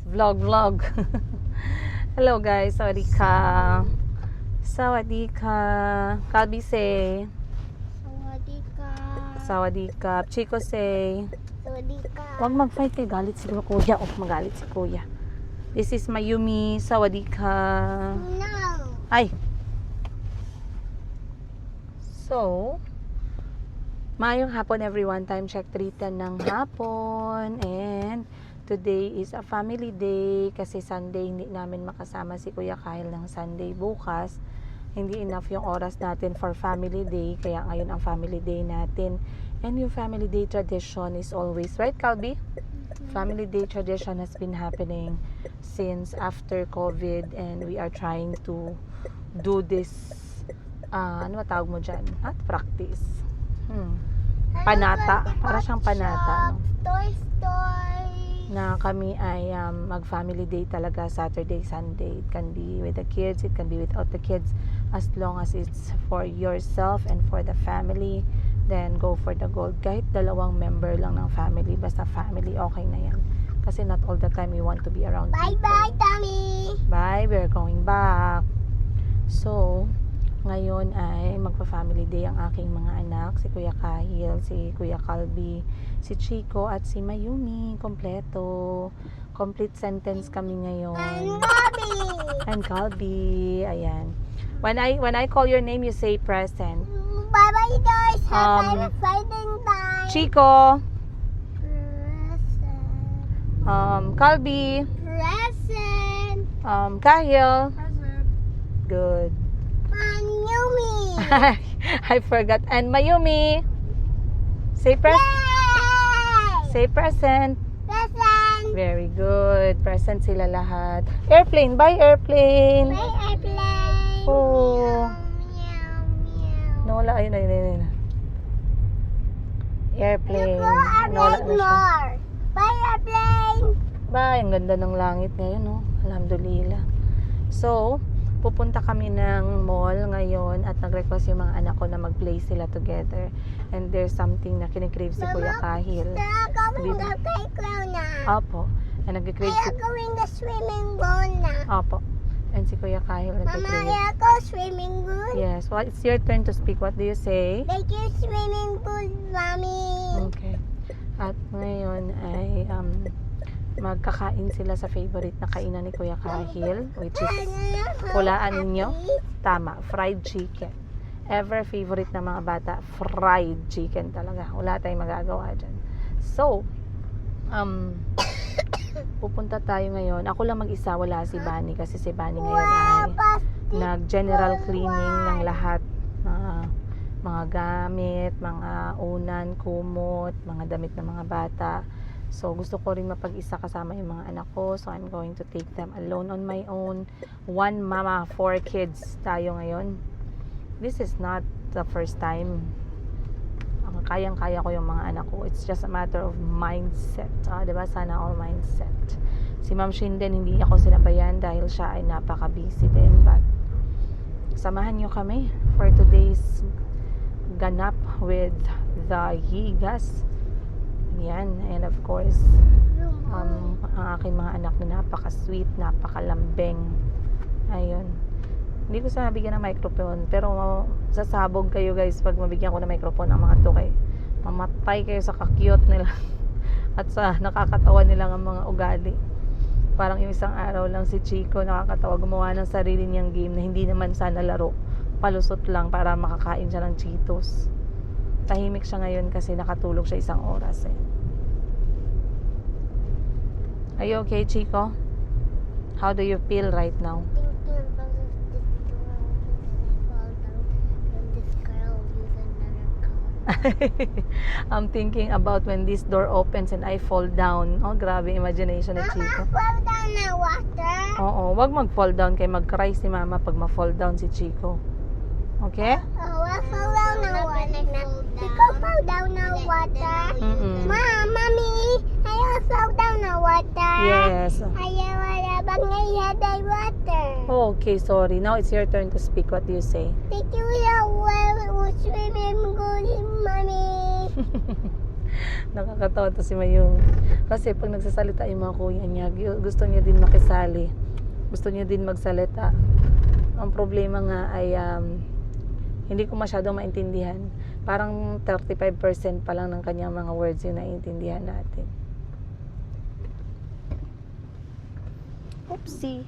Vlog. Hello guys, sawadika. Kalbi say. Sawadika. Chico say. Huwag mag-fight kay galit si kuya. Magalit si kuya. This is Mayumi. Sawadika. No. Ay. So, maayong hapon everyone. Time check 3:10 ng hapon. And today is a family day kasi Sunday hindi namin makasama si Kuya Kyle ng Sunday bukas. Hindi enough yung oras natin for family day. Kaya ngayon ang family day natin. And yung family day tradition is always, right Calby? Family day tradition has been happening since after COVID and we are trying to do this ano matawag mo dyan? Practice. Panata. Para siyang panata. No? Toy Story. Na kami ay mag-family day talaga Saturday, Sunday. It can be with the kids, it can be without the kids. As long as it's for yourself and for the family, then go for the gold. Kahit 2 member lang ng family, basta family, okay na yan. Kasi not all the time we want to be around people. Bye, Tommy. Bye, we're going back. So, ngayon ay magpa-family day ang aking mga anak, si Kuya Kahil, si Kuya Kalbi, si Chico at si Mayumi, kompleto. Complete sentence kami ngayon. And Bobby. And Kalbi, ayan. When I call your name, you say present. Bye-bye, guys. Have Um, a fighting time. Chico, Present. Kalbi, Present. Kahil. Present. Good. Mayumi. I forgot. And Mayumi, say present. Yay! Say present. Present. Very good. Present sila lahat. Airplane. Bye, airplane. Bye, airplane. Oh. Meow, meow. Nawala. Ayun. Airplane. Go Nawala na airplane siya. more. Bye, airplane. Bye. Ang ganda ng langit ngayon, no? Alhamdulillah. So, pupunta kami ng mall ngayon at nag-request yung mga anak ko na mag-play sila together. And there's something na kinikrave si Kuya Kahil. They're going to playground now. Opo. And nag-crave si... They're going to swimming pool now. Opo. And si Kuya Kahil Mama, nag-crave. you go swimming pool. Yes. Well, it's your turn to speak. What do you say? Thank you, swimming pool, Mommy. Okay. At ngayon ay magkakain sila sa favorite na kainan ni Kuya Kahil, which is, hulaan ninyo? Tama, fried chicken. Ever favorite ng mga bata, fried chicken talaga. Wala tayong magagawa dyan. So, pupunta tayo ngayon. Ako lang mag-isa, wala si Bunny kasi si Bunny ngayon ay nag-general cleaning ng lahat. Mga gamit, mga unan, kumot, mga damit ng mga bata. So, gusto ko rin mapag-isa kasama yung mga anak ko. So, I'm going to take them alone on my own. 1 mama, 4 kids tayo ngayon. This is not the first time. Kayang-kaya ko yung mga anak ko. It's just a matter of mindset. Diba? Sana all mindset. Si Ma'am Shin din, hindi ako sinabayan dahil siya ay napaka-busy din. But, samahan nyo kami for today's ganap with the higas. Yan, and of course ang aking mga anak na napaka-sweet, napaka-lambeng. Ayun. Hindi ko sana bigyan ng microphone, pero sasabog kayo guys pag mabigyan ko ng microphone ang mga to kay mamatay kayo sa ka-cute nila at sa nakakatawa nilang ang mga ugali. Parang yung isang araw lang si Chico nakakatawa, gumawa ng sarili niyang game na hindi naman sana laro, palusot lang para makakain siya ng Cheetos. Tahimik siya ngayon kasi nakatulog siya 1 oras eh. Are you okay, Chico? How do you feel right now? I'm thinking about when this door opens and I fall down. Oh, grabe imagination ni Chico. Fall down the water. Oo, wag mag-fall down kay mag-cry si Mama pag ma-fall down si Chico. Okay? I fall down the water. Because fall down the water. Mommy, I fall down the water. Yes. I bang the water. Oh, okay, sorry. Now it's your turn to speak. What do you say? Thank you, swimming pool, Mommy. Nakakatawa to si Mayumi. Kasi pag nagsasalita yung mga kuya niya, gusto niya din makisali. Gusto niya din magsalita. Ang problema nga ay hindi ko masyadong maintindihan. Parang 35% pa lang ng kanyang mga words yung naiintindihan natin. Oopsie.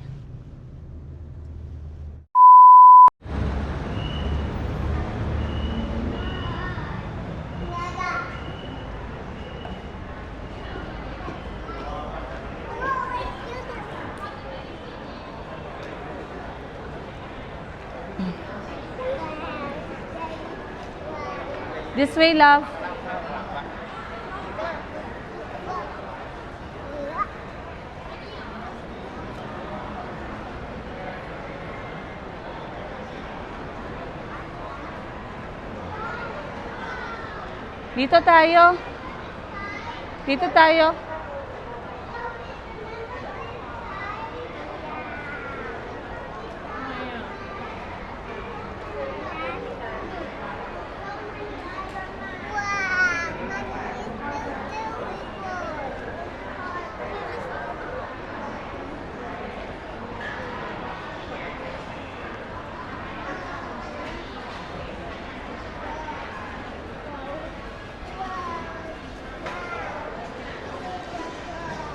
This way, love. Dito tayo. Dito tayo.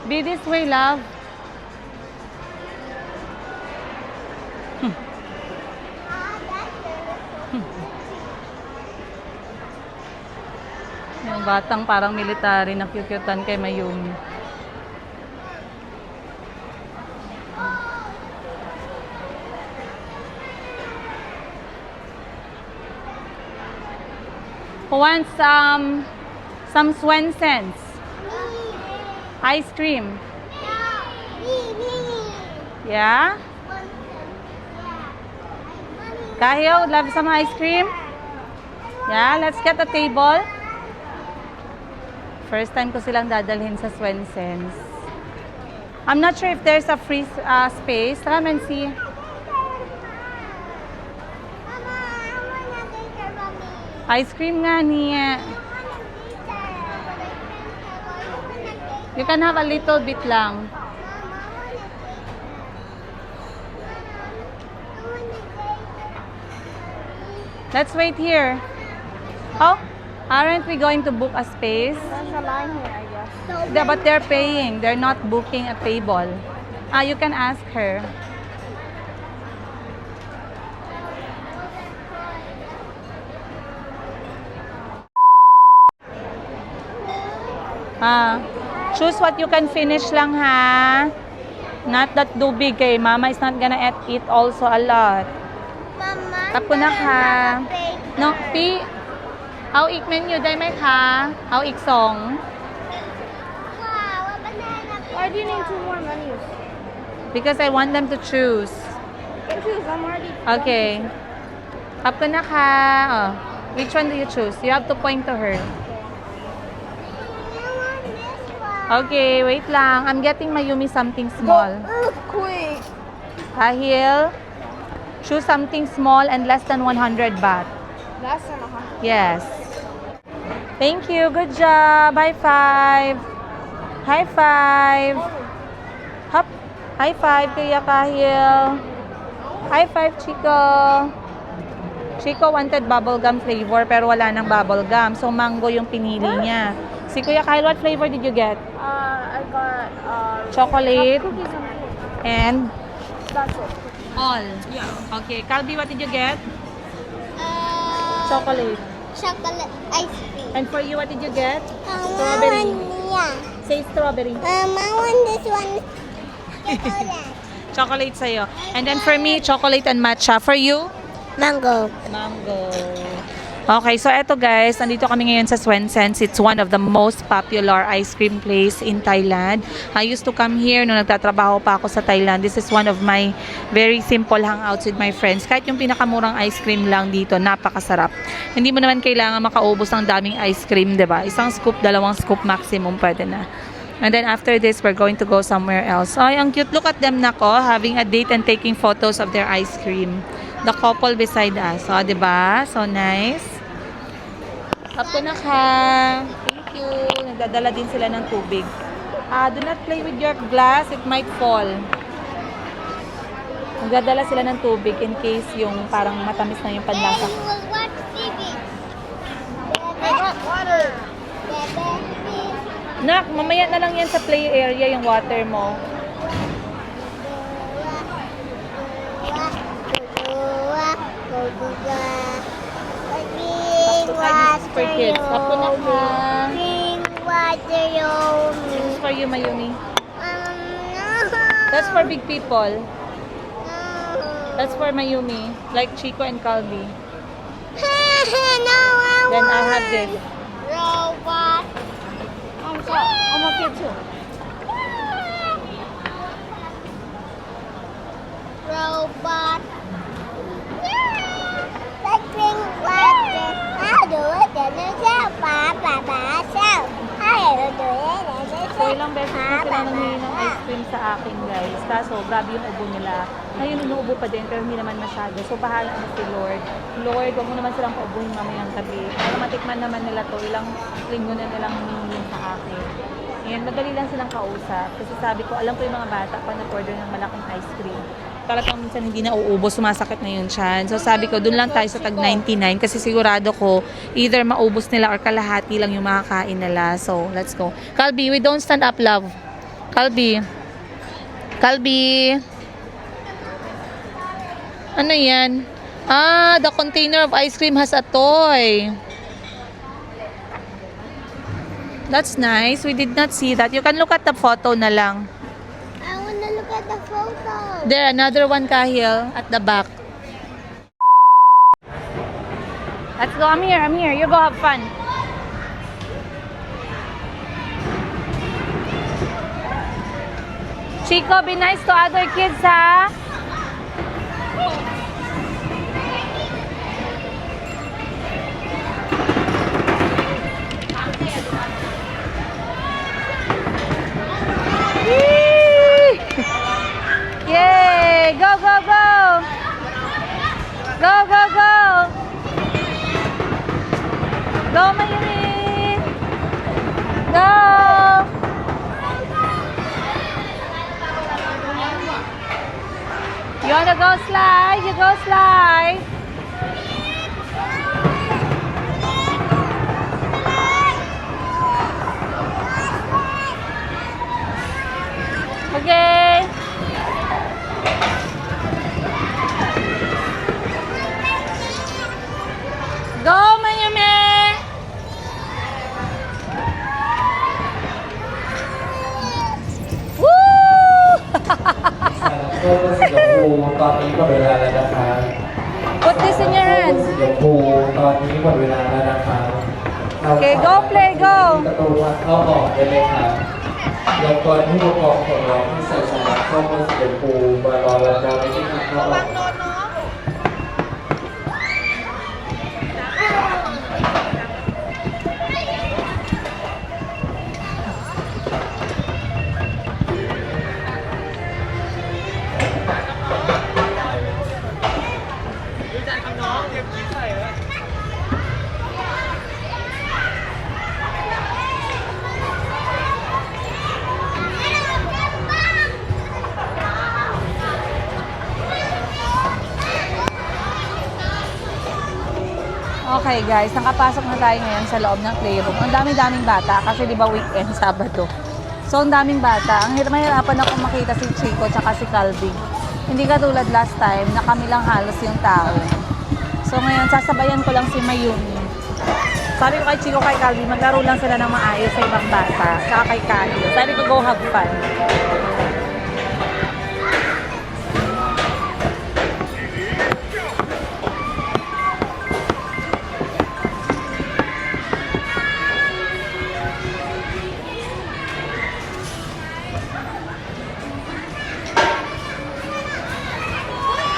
Be this way, love. Yung batang parang military na cute-cutean kay Mayumi. Who wants some Swensons? Ice cream. Yeah? Kahil, love some ice cream? Yeah, let's get a table. First time ko silang dadalhin sa Swensons. I'm not sure if there's a free space. Come and see. Ice cream nga niya. You can have a little bit lang. Let's wait here. Oh, aren't we going to book a space? There's a line here, I guess. Yeah, but they're paying. They're not booking a table. You can ask her. Choose what you can finish lang, ha? Not that too big, eh. Mama is not gonna eat also a lot. Mama, Tapo na ka. No, Pi. เอาอีกเมนอยู่ได้ไหมคะ เอาอีก2 Wow, a banana. Why do you need 2 more menus? Because I want them to choose. You choose, I'm already Okay. Up ko na ka. Oh. Which one do you choose? You have to point to her. I want this one. Okay, wait lang. I'm getting Mayumi something small. Quick. Kahil, choose something small and less than 100 baht. Less than 100. Yes. Thank you. Good job. High five. High five. Hop. High five, Kuya Kahil. High five, Chico. Chico wanted bubblegum flavor pero wala nang bubblegum. So, mango yung pinili niya. Si Kuya Kahil, what flavor did you get? I got Chocolate cookies and and that's it. all. Yeah. Okay. Calbi, what did you get? Chocolate. Chocolate. Chocolate ice cream. And for you, what did you get? Strawberry. Say strawberry. I want this one. Chocolate. Chocolate sa'yo. And then for me, chocolate and matcha. For you? Mango. Mango. Okay, so eto guys, nandito kami ngayon sa Swensons. It's one of the most popular ice cream place in Thailand. I used to come here nung nagtatrabaho pa ako sa Thailand. This is one of my very simple hangouts with my friends. Kahit yung pinakamurang ice cream lang dito, napakasarap. Hindi mo naman kailangan makaubos ng daming ice cream, 'di ba? Isang scoop, 2 scoop maximum pwede na. And then after this, we're going to go somewhere else. Ay, ang cute. Look at them, nako, having a date and taking photos of their ice cream. The couple beside us. O, diba? So nice. Up ko na ka. Thank you. Nagdadala din sila ng tubig. Do not play with your glass, it might fall. Magdadala sila ng tubig in case yung parang matamis na yung panlasa. Daddy will watch TV. I got water. Nak, mamaya na lang yan sa play area yung water mo. For kids. Apo na ka. This is for you, Mayumi. That's for big people. That's for Mayumi. Like Chico and Calvi. Then I'll have this. Robot. I'm okay too. Robot. Let's drink water. How do it? Papa, how do it? So ilang beses na sila nangyay ng ice cream sa akin, guys. Kaso grabe yung ubo nila. Ngayon inuubo pa din pero hindi naman masyado. So bahala na si Lord. Lord, huwag mo naman silang paubuhin mamayang gabi. Para matikman naman nila to. Ilang linggo na nilang hinihin sa akin. Ngayon, madali lang silang kausap. Kasi sabi ko, alam ko yung mga bata pa na-order ng malaking ice cream. Talagang minsan hindi na uubo, sumasakit na yun siyan. So sabi ko, dun lang tayo sa tag 99 kasi sigurado ko either maubos nila or kalahati lang yung makakain nila. So, let's go. Calbi, we don't stand up, love. Calbi. Calbi. Ano yan? The container of ice cream has a toy. That's nice. We did not see that. You can look at the photo na lang. I want to look at the photo. There, another one, Kahil, at the back. Let's go. I'm here. You go have fun. Chico, be nice to other kids, ha? Yay! Go, go, go! Go, go, go! Go, Mayumi! Go! You wanna go slide? You go slide! Okay! Go, Mayumi! Woo! โลกสีชมพูตอนนี้หมดเวลาแล้วนะคะ Put this in your โลก hands. สีชมพูตอนนี้หมดเวลาแล้วนะคะ Okay, go play, go. ประตูวัดเข้าออกได้เลยค่ะรบกวนผู้ปกครองของน้องที่ใส่สมัครเข้าโลกสีชมพูมารอรับน้องในที่ทางเข้าออก Okay guys, nakapasok na tayo ngayon sa loob ng playroom. Ang daming bata kasi di ba weekend, Sabado. So ang daming bata. Ang mahirapan ako makita si Chico tsaka si Calvi. Hindi katulad last time na kami lang halos yung tao. So ngayon, sasabayan ko lang si Mayumi. Sabi ko kay Chico, kay Calvi, maglaro lang sila ng maayos sa ibang bata. Tsaka kay Kahil. Sabi ko, go have fun.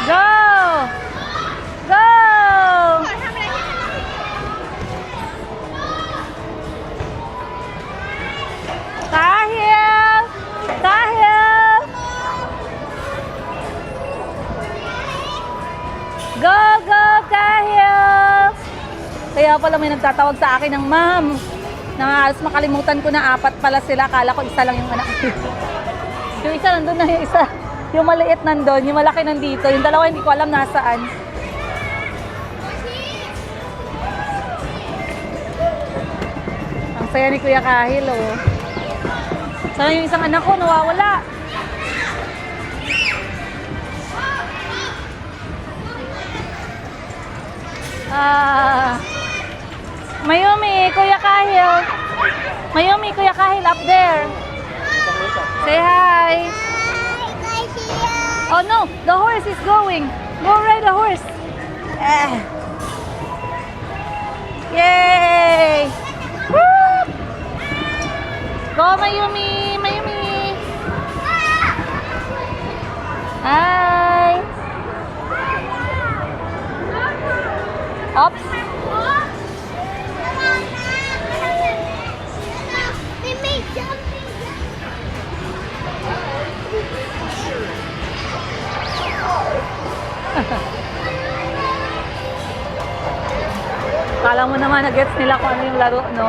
Go! Go! Tahil! Tahil! Go, go, Tahil! Kaya pala may nagtatawag sa akin ng ma'am. Na halos makalimutan ko na 4 pala sila. Akala ko isa lang yung anak ko. Yung isa nandun na yung isa. Yung maliit nandun, yung malaki nandito. Yung dalawa hindi ko alam nasaan. Ang saya ni Kuya Kahil, oh. Sana yung isang anak ko nawawala. Mayumi, Kuya Kahil. Mayumi, Kuya Kahil up there. Say hi. Oh no, the horse is going. Go ride the horse. Yay! Woo! Go Mayumi, Mayumi. Hi. Oops. They made something. Kala mo naman na-gets nila kung ano yung laro, no?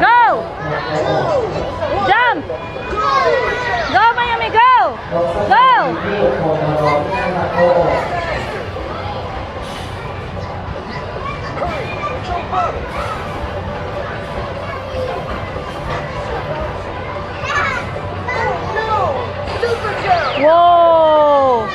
Go! Jump! Go, Mayumi, go! Go! Whoa!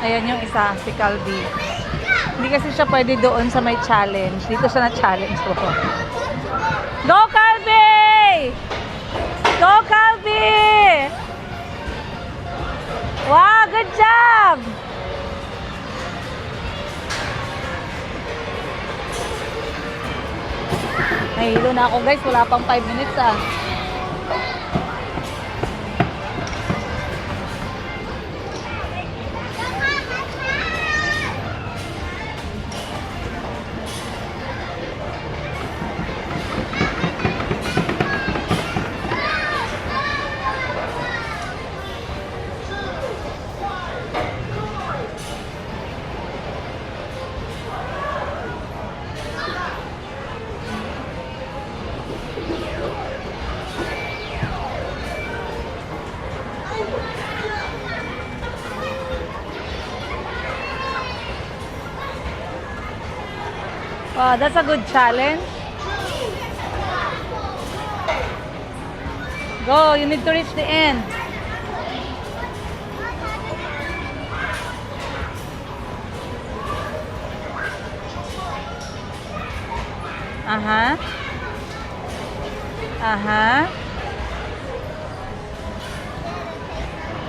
Ayan yung isa, si Calvi. Hindi kasi siya pwede doon sa may challenge. Dito siya na-challenge ko. Go, Calvi! Go, Calvi! Wow, good job! Nahilo na ako guys, wala pang 5 minutes ah. Wow, that's a good challenge. Go, you need to reach the end. Aha. Aha.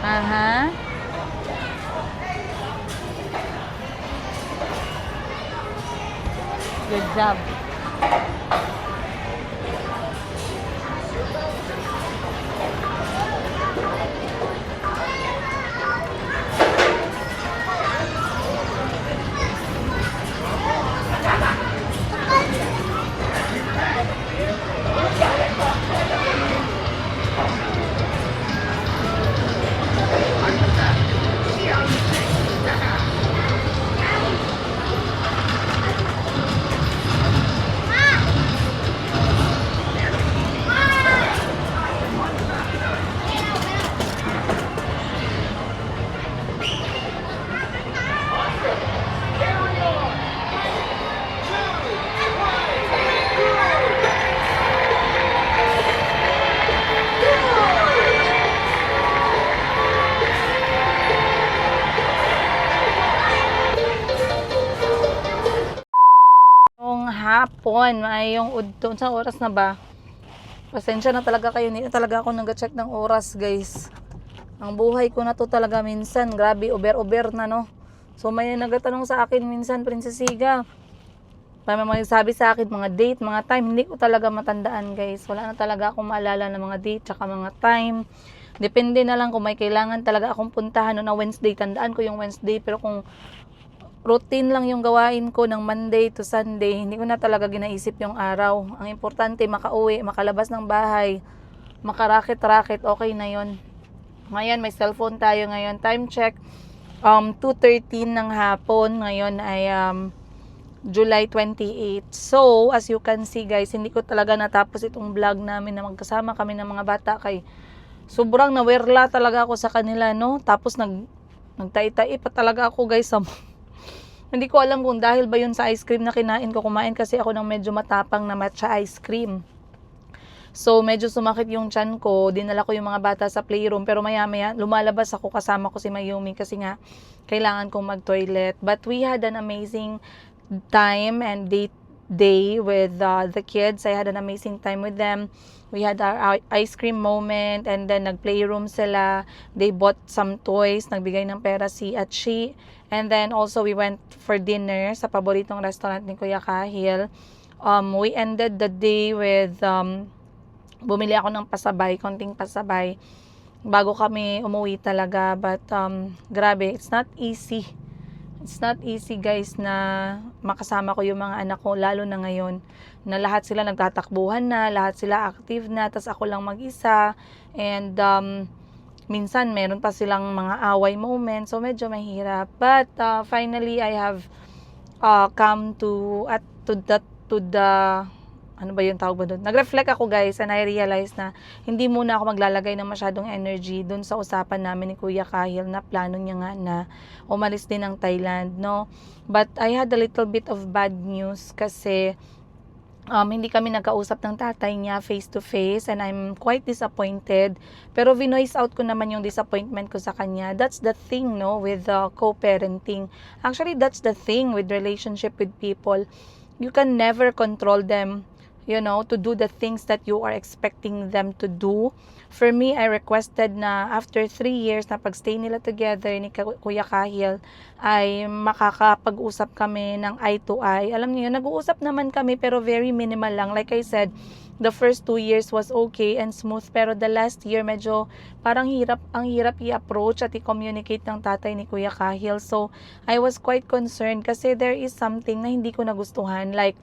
Aha. Good job. Hapon, may yung udto. Sa oras na ba? Pasensya na talaga kayo. Hindi na talaga ako nag-check ng oras, guys. Ang buhay ko na to talaga minsan. Grabe, over na, no? So, may nagtatanong sa akin minsan, Princesiga. May magsabi sa akin, mga date, mga time. Hindi ko talaga matandaan, guys. Wala na talaga akong maalala ng mga date, tsaka mga time. Depende na lang kung may kailangan talaga akong puntahan. No, na Wednesday, tandaan ko yung Wednesday. Pero kung routine lang yung gawain ko ng Monday to Sunday, hindi ko na talaga ginaisip yung araw. Ang importante, makauwi, makalabas ng bahay, makarakit-rakit, okay na yon. Ngayon, may cellphone tayo ngayon. Time check, 2:13 ng hapon. Ngayon ay July 28. So, as you can see guys, hindi ko talaga natapos itong vlog namin na magkasama kami ng mga bata kay sobrang nawerla talaga ako sa kanila, no? Tapos nagtai-tai pa talaga ako guys sa hindi ko alam kung dahil ba yun sa ice cream na kinain ko. Kumain kasi ako ng medyo matapang na matcha ice cream. So, medyo sumakit yung tiyan ko. Dinala ko yung mga bata sa playroom. Pero maya-maya, lumalabas ako kasama ko si Mayumi kasi nga, kailangan kong mag-toilet. But we had an amazing time and day with the kids. I had an amazing time with them. We had our ice cream moment and then nag-playroom sila. They bought some toys. Nagbigay ng pera si Achi. And then also we went for dinner sa paboritong restaurant ni Kuya Kahil. We ended the day with bumili ako ng pasabay, konting pasabay bago kami umuwi talaga. But grabe, it's not easy. It's not easy guys na makasama ko yung mga anak ko, lalo na ngayon na lahat sila nagtatakbuhan na, lahat sila active na, tas ako lang mag-isa. And minsan meron pa silang mga away moments, so medyo mahirap. But finally I have come to the ano ba yung tawag ba doon? Nag-reflect ako guys and I realized na hindi muna ako maglalagay ng masyadong energy doon sa usapan namin ni Kuya Kahil na plano niya nga na umalis din ng Thailand, no? But I had a little bit of bad news kasi hindi kami nagkausap ng tatay niya face to face and I'm quite disappointed. Pero vinoice out ko naman yung disappointment ko sa kanya. That's the thing, no, with co-parenting. Actually, that's the thing with relationship with people. You can never control them, you know, to do the things that you are expecting them to do. For me, I requested na after 3 years na pagstay nila together ni Kuya Kahil ay makakapag-usap kami ng eye to eye. Alam niyo, nag-uusap naman kami pero very minimal lang. Like I said, the first 2 years was okay and smooth pero the last year medyo parang ang hirap i-approach at i-communicate ng tatay ni Kuya Kahil. So, I was quite concerned kasi there is something na hindi ko nagustuhan. Like,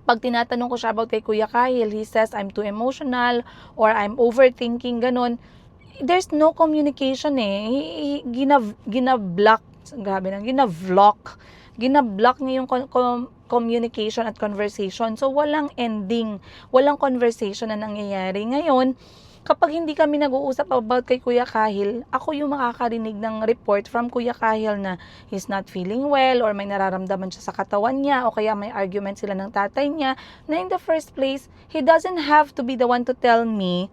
pag tinatanong ko siya about kay Kuya Kahil, he says, I'm too emotional or I'm overthinking, ganun. There's no communication eh. Ginablock, grabe na, ginablock niya yung communication at conversation. So, walang ending, walang conversation na nangyayari. Ngayon, kapag hindi kami nag-uusap about kay Kuya Kahil, ako yung makakarinig ng report from Kuya Kahil na he's not feeling well or may nararamdaman siya sa katawan niya o kaya may argument sila ng tatay niya na in the first place, he doesn't have to be the one to tell me.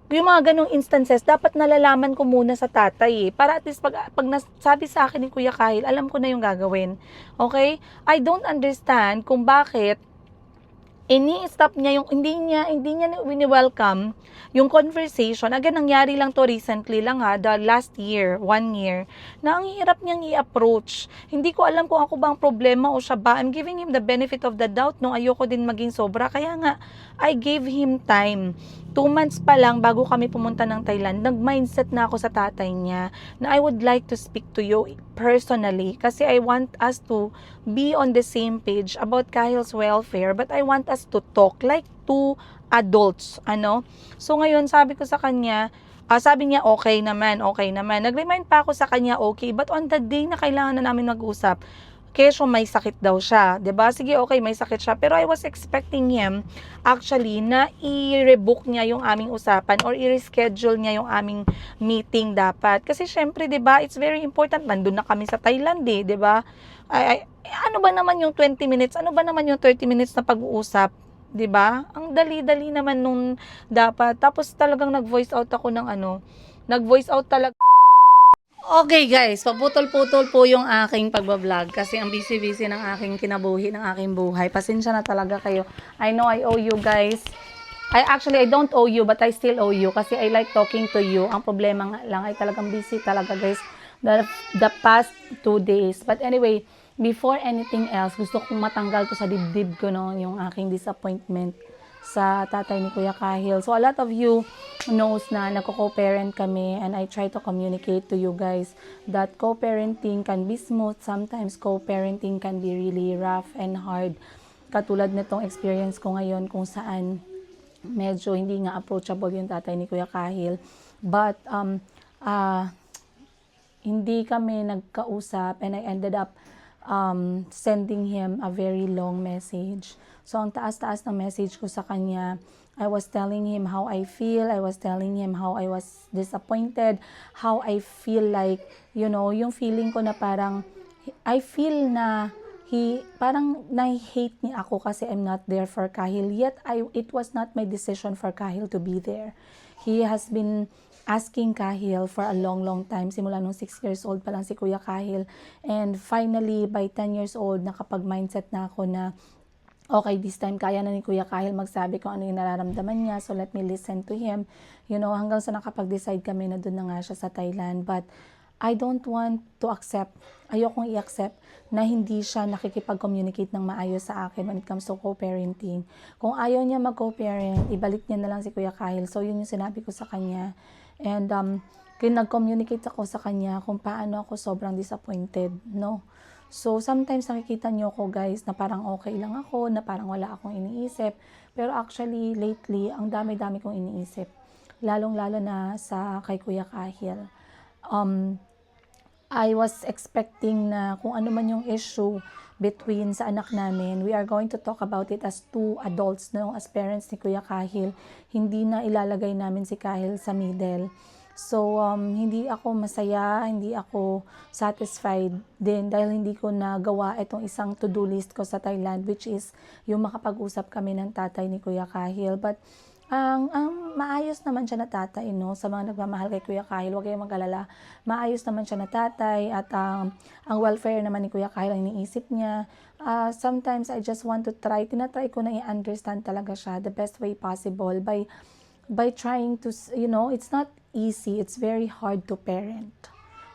Yung mga ganong instances, dapat nalalaman ko muna sa tatay eh. Para at least pag nasabi sa akin ni Kuya Kahil, alam ko na yung gagawin. Okay? I don't understand kung bakit ini-stop niya yung hindi niya wini-welcome yung conversation. Again, nangyari lang to recently lang the last year, 1 year, na ang hirap niyang i-approach. Hindi ko alam kung ako bang problema o siya ba. I'm giving him the benefit of the doubt, no, ayoko din maging sobra. Kaya nga, I gave him time. 2 months pa lang bago kami pumunta ng Thailand, nag-mindset na ako sa tatay niya na I would like to speak to you personally kasi I want us to be on the same page about Kahil's welfare, but I want us to talk like 2 adults, ano? So ngayon, sabi ko sa kanya, sabi niya okay naman. Nag-remind pa ako sa kanya okay, but on the day na kailangan na namin mag-usap, kesyo may sakit daw siya, 'di ba? Sige, okay, may sakit siya, pero I was expecting him actually na i-rebook niya yung aming usapan or i-reschedule niya yung aming meeting dapat. Kasi syempre, 'di ba? It's very important. Nandun na kami sa Thailand, 'di ba? Ano ba naman yung 20 minutes? Ano ba naman yung 30 minutes na pag-uusap? 'Di ba? Ang dali-dali naman nung dapat. Tapos talagang nag-voice out ako ng nag-voice out talaga. Okay guys, paputol-putol po yung aking pagbablog kasi ang busy-busy ng aking kinabuhi, ng aking buhay. Pasensya na talaga kayo. I know I owe you guys. I don't owe you but I still owe you kasi I like talking to you. Ang problema nga lang ay talagang busy talaga guys the past 2 days. But anyway, before anything else, gusto kong matanggal to sa dibdib ko no, yung aking disappointment sa tatay ni Kuya Kahil. So a lot of you knows na nagko-co-parent kami and I try to communicate to you guys that co-parenting can be smooth. Sometimes co-parenting can be really rough and hard. Katulad nitong experience ko ngayon kung saan medyo hindi nga approachable yung tatay ni Kuya Kahil. But hindi kami nagkausap and I ended up sending him a very long message. So, ang taas-taas ng message ko sa kanya, I was telling him how I feel, I was telling him how I was disappointed, how I feel like, you know, yung feeling ko na parang, I feel na parang na-hate niya ako kasi I'm not there for Kahil. Yet, it was not my decision for Kahil to be there. He has been asking Kahil for a long time. Simula nung 6 years old pa lang si Kuya Kahil. And finally, by 10 years old, nakapag-mindset na ako na okay, this time kaya na ni Kuya Kahil magsabi kung ano yung nararamdaman niya. So, let me listen to him. You know, hanggang sa nakapag-decide kami na doon na nga siya sa Thailand. But, I don't want to accept, ayokong i-accept na hindi siya nakikipag-communicate ng maayos sa akin when it comes to co-parenting. Kung ayaw niya mag-co-parent, ibalik niya na lang si Kuya Kahil. So, yun yung sinabi ko sa kanya. And, nag-communicate ako sa kanya kung paano ako sobrang disappointed, no? So, sometimes nakikita nyo ko guys na parang okay lang ako, na parang wala akong iniisip. Pero actually, lately, ang dami-dami kong iniisip. Lalong-lalo na sa kay Kuya Kahil. I was expecting na kung ano man yung issue between sa anak namin, we are going to talk about it as 2 adults, no? As parents ni Kuya Kahil. Hindi na ilalagay namin si Kahil sa middle. So, hindi ako masaya, hindi ako satisfied din dahil hindi ko nagawa itong isang to-do list ko sa Thailand, which is yung makapag-usap kami ng tatay ni Kuya Kahil. But, ang maayos naman siya na tatay, no? Sa mga nagmamahal kay Kuya Kahil, huwag kayong mag-alala. Maayos naman siya na tatay at ang welfare naman ni Kuya Kahil ang iniisip niya. Sometimes I just want to tinatry ko na i-understand talaga siya the best way possible by trying to, you know, it's not easy. It's very hard to parent.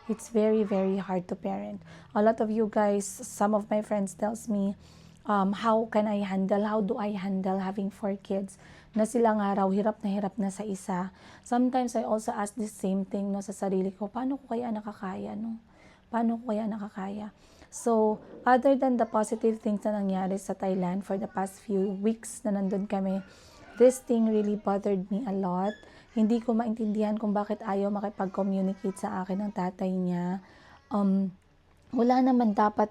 It's very, very hard to parent. A lot of you guys, some of my friends tells me, how do I handle having 4 kids? Na sila nga raw, hirap na sa isa. Sometimes I also ask the same thing, no, sa sarili ko, paano ko kaya nakakaya, no? Paano ko kaya nakakaya? So, other than the positive things na nangyari sa Thailand for the past few weeks na nandun kami, this thing really bothered me a lot. Hindi ko maintindihan kung bakit ayaw makipag-communicate sa akin ng tatay niya. Wala naman dapat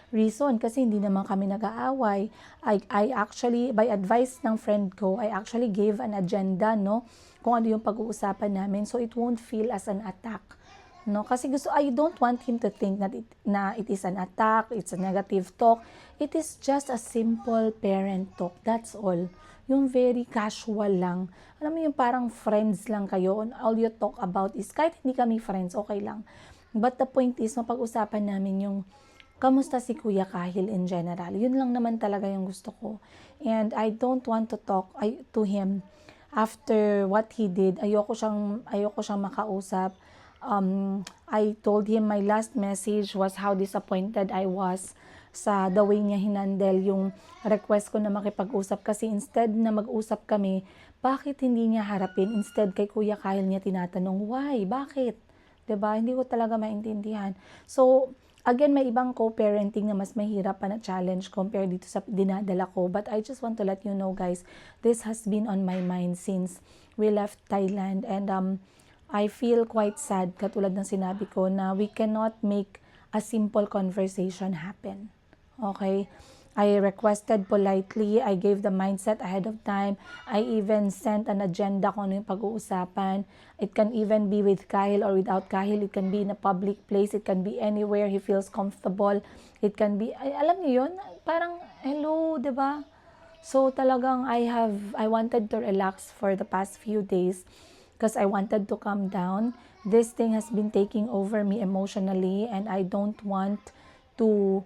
reason kasi hindi naman kami nag-aaway. I actually, by advice ng friend ko, I actually gave an agenda, no? Kung ano yung pag-uusapan namin. So, it won't feel as an attack. No? Kasi I don't want him to think that it is an attack, it's a negative talk. It is just a simple parent talk. That's all. Yung very casual lang. Alam mo yung parang friends lang kayo. All you talk about is, kahit hindi kami friends, okay lang. But the point is, mapag-usapan namin yung kamusta si Kuya Kahil in general. Yun lang naman talaga yung gusto ko. And I don't want to talk to him after what he did. Ayoko siyang makausap. I told him my last message was how disappointed I was sa the way niya hinandle yung request ko na makipag-usap kasi instead na mag-usap kami, bakit hindi niya harapin? Instead kay Kuya Kahil niya tinatanong, why? Bakit? 'Di ba? Hindi ko talaga maintindihan. So, again, may ibang co-parenting na mas mahirap pa na challenge compared dito sa dinadala ko. But I just want to let you know guys, this has been on my mind since we left Thailand and I feel quite sad katulad ng sinabi ko na we cannot make a simple conversation happen. Okay? I requested politely, I gave the mindset ahead of time, I even sent an agenda kung ano yung pag-uusapan. It can even be with Kahil or without Kahil, it can be in a public place, it can be anywhere he feels comfortable, it can be, alam niyo yun, parang hello, 'di ba? So talagang I wanted to relax for the past few days because I wanted to calm down this thing has been taking over me emotionally, and I don't want to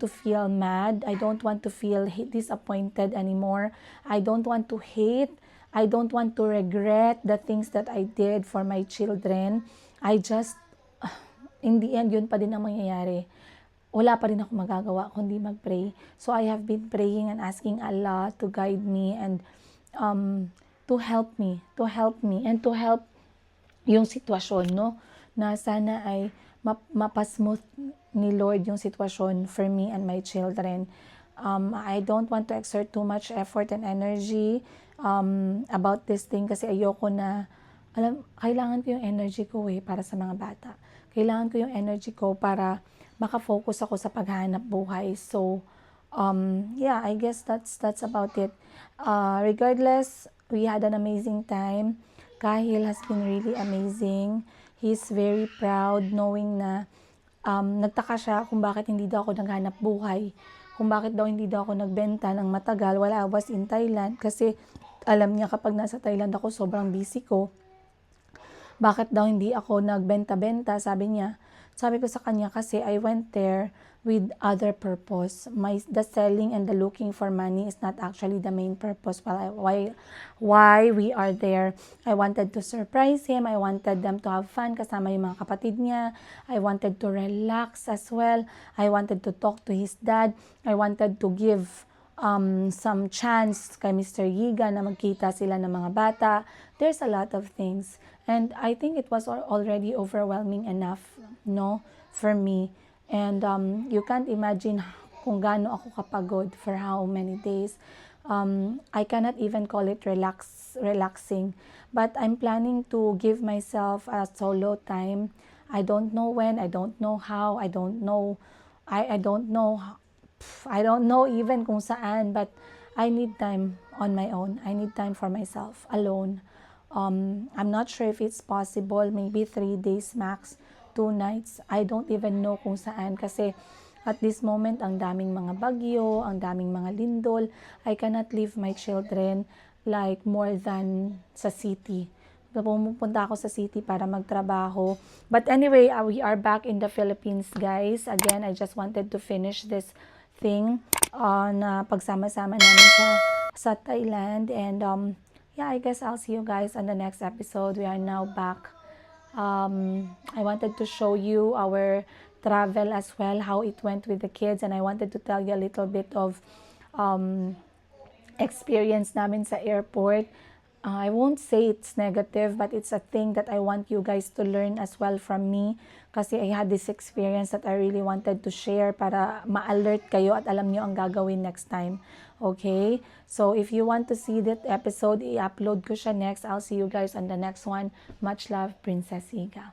feel mad. I don't want to feel disappointed anymore. I don't want to hate. I don't want to regret the things that I did for my children. I just, in the end, yun pa din ang mangyayari. Wala pa rin ako magagawa kundi mag-pray. So I have been praying and asking Allah to guide me and to help me and to help yung sitwasyon, no? Na sana ay mapasmooth ni Lord yung sitwasyon for me and my children. I don't want to exert too much effort and energy about this thing kasi ayoko na, kailangan ko yung energy ko para sa mga bata. Kailangan ko yung energy ko para makafocus ako sa paghahanap buhay. So, yeah, I guess that's about it. Regardless, we had an amazing time. Kahil has been really amazing. He's very proud knowing na nagtaka siya kung bakit hindi daw ako naghanap buhay. Kung bakit daw hindi daw ako nagbenta ng matagal while I was in Thailand. Kasi alam niya kapag nasa Thailand ako, sobrang busy ko. Bakit daw hindi ako nagbenta-benta, sabi niya. Sabi ko sa kanya kasi I went there with other purpose. The selling and the looking for money is not actually the main purpose why we are there. I wanted to surprise him. I wanted them to have fun kasama yung mga kapatid niya. I wanted to relax as well. I wanted to talk to his dad. I wanted to give some chance kay Mr. Yiga na magkita sila ng mga bata. There's a lot of things. And I think it was already overwhelming enough, no, for me. And you can't imagine kung gaano ako kapagod for how many days. I cannot even call it relaxing. But I'm planning to give myself a solo time. I don't know when, I don't know how, I don't know even kung saan, but I need time on my own. I need time for myself, alone. I'm not sure if it's possible, maybe 3 days max, 2 nights. I don't even know kung saan kasi at this moment, ang daming mga bagyo, ang daming mga lindol. I cannot leave my children like more than sa city. Pumupunta ako sa city para magtrabaho. But anyway, we are back in the Philippines, guys. Again, I just wanted to finish this thing na pagsama-sama namin sa Thailand. And yeah, I guess I'll see you guys on the next episode. We are now back. I wanted to show you our travel as well, how it went with the kids, and I wanted to tell you a little bit of experience namin sa airport. I won't say it's negative, but it's a thing that I want you guys to learn as well from me kasi I had this experience that I really wanted to share para ma-alert kayo at alam nyo ang gagawin next time. Okay? So, if you want to see that episode, i-upload ko siya next. I'll see you guys on the next one. Much love, Princess Higa.